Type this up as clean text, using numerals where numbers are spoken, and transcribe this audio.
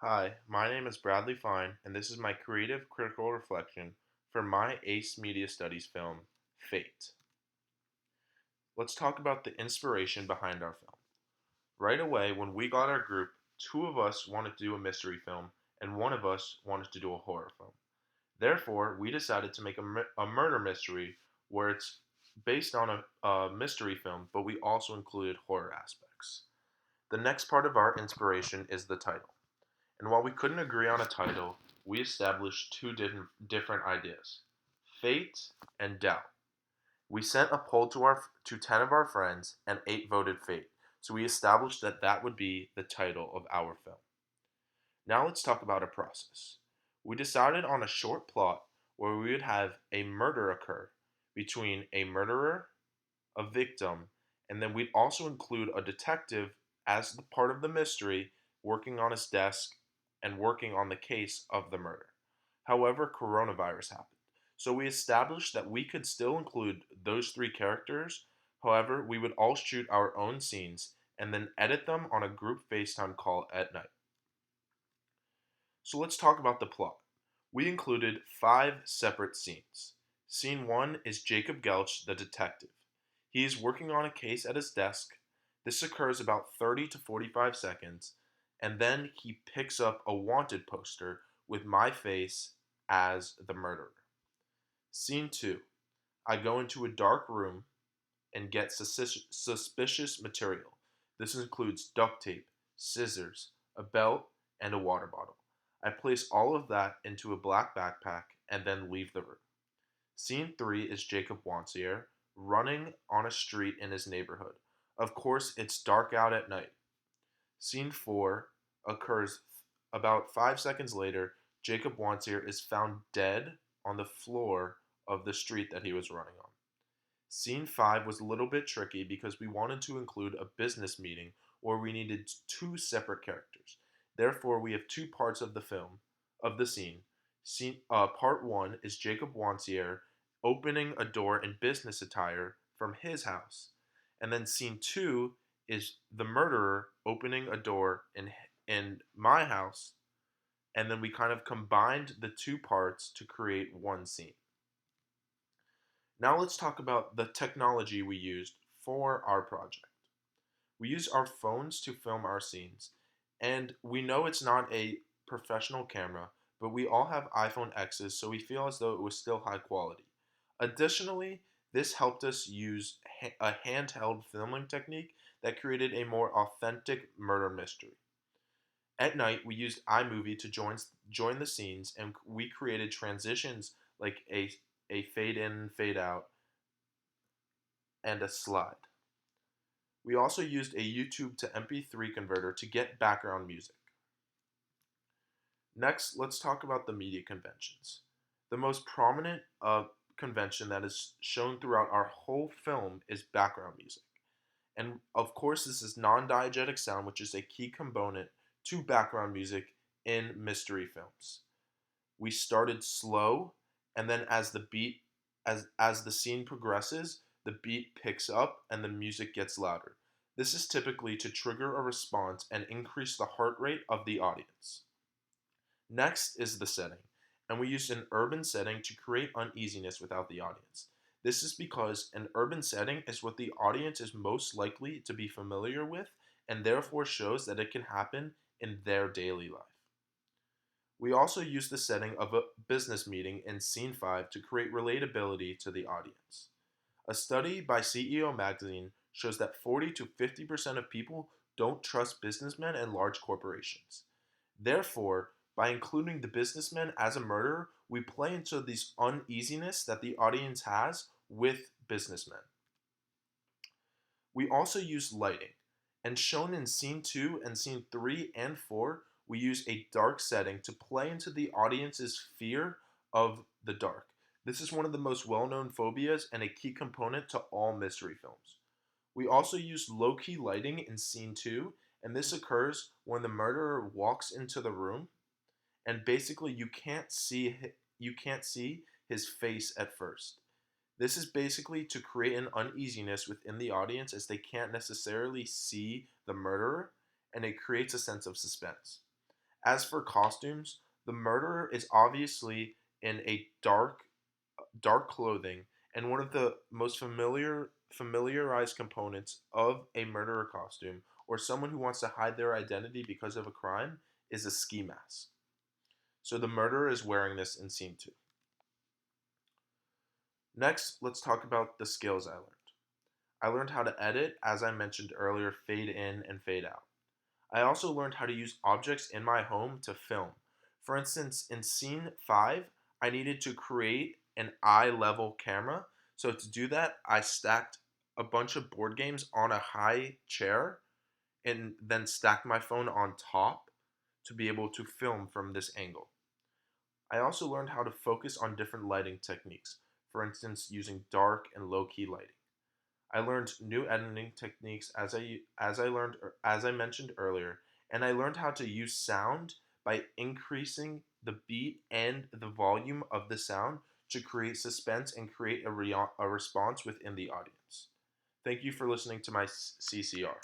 Hi, my name is Bradley Fine, and this is my creative critical reflection for my ACE Media Studies film, Fate. Let's talk about the inspiration behind our film. Right away, when we got our group, two of us wanted to do a mystery film, and one of us wanted to do a horror film. Therefore, we decided to make a murder mystery where it's based on a mystery film, but we also included horror aspects. The next part of our inspiration is the title. And while we couldn't agree on a title, we established two different ideas: fate and doubt. We sent a poll to 10 of our friends, and 8 voted fate. So we established that that would be the title of our film. Now let's talk about a process. We decided on a short plot where we would have a murder occur between a murderer, a victim, and then we'd also include a detective as the part of the mystery working on his desk and working on the case of the murder. However, coronavirus happened. So we established that we could still include those three characters. However, we would all shoot our own scenes and then edit them on a group FaceTime call at night. So let's talk about the plot. We included 5 separate scenes. Scene 1 is Jacob Gelch, the detective. He is working on a case at his desk. This occurs about 30 to 45 seconds, and then he picks up a wanted poster with my face as the murderer. Scene 2, I go into a dark room and get suspicious material. This includes duct tape, scissors, a belt, and a water bottle. I place all of that into a black backpack and then leave the room. Scene 3 is Jacob Wansier running on a street in his neighborhood. Of course, it's dark out at night. Scene 4 occurs about 5 seconds later. Jacob Wansier is found dead on the floor of the street that he was running on. Scene 5 was a little bit tricky because we wanted to include a business meeting where we needed 2 separate characters. Therefore, we have 2 parts of the film, of the scene. Part 1 is Jacob Wansier opening a door in business attire from his house. And then scene 2 is the murderer opening a door in my house. And then we kind of combined the 2 parts to create one scene. Now let's talk about the technology we used for our project. We use our phones to film our scenes, and we know it's not a professional camera, but we all have iPhone X's, so we feel as though it was still high quality. Additionally, this helped us use a handheld filming technique that created a more authentic murder mystery. At night, we used iMovie to join the scenes, and we created transitions like a fade in, fade out, and a slide. We also used a YouTube to MP3 converter to get background music. Next, let's talk about the media conventions. The most prominent convention that is shown throughout our whole film is background music. And of course, this is non diegetic sound, which is a key component to background music in mystery films. We started slow, and then as the scene progresses, the beat picks up and the music gets louder. This is typically to trigger a response and increase the heart rate of the audience. Next is the setting, and we used an urban setting to create uneasiness without the audience. This is because an urban setting is what the audience is most likely to be familiar with and therefore shows that it can happen in their daily life. We also use the setting of a business meeting in Scene 5 to create relatability to the audience. A study by CEO Magazine shows that 40 to 50% of people don't trust businessmen and large corporations. Therefore, by including the businessman as a murderer, we play into this uneasiness that the audience has with businessmen. We also use lighting, and shown in Scene 2 and Scene 3 and 4, we use a dark setting to play into the audience's fear of the dark. This is one of the most well known phobias and a key component to all mystery films. We also use low key lighting in Scene 2, and this occurs when the murderer walks into the room and basically you can't see his face at first. This is basically to create an uneasiness within the audience as they can't necessarily see the murderer, and it creates a sense of suspense. As for costumes, the murderer is obviously in a dark clothing, and one of the most familiarized components of a murderer costume or someone who wants to hide their identity because of a crime is a ski mask. So the murderer is wearing this in scene 2. Next, let's talk about the skills I learned. I learned how to edit, as I mentioned earlier, fade in and fade out. I also learned how to use objects in my home to film. For instance, in scene 5, I needed to create an eye level camera. So to do that, I stacked a bunch of board games on a high chair and then stacked my phone on top to be able to film from this angle. I also learned how to focus on different lighting techniques, for instance, using dark and low key lighting. I learned new editing techniques as I mentioned earlier, and I learned how to use sound by increasing the beat and the volume of the sound to create suspense and create a response within the audience. Thank you for listening to my CCR.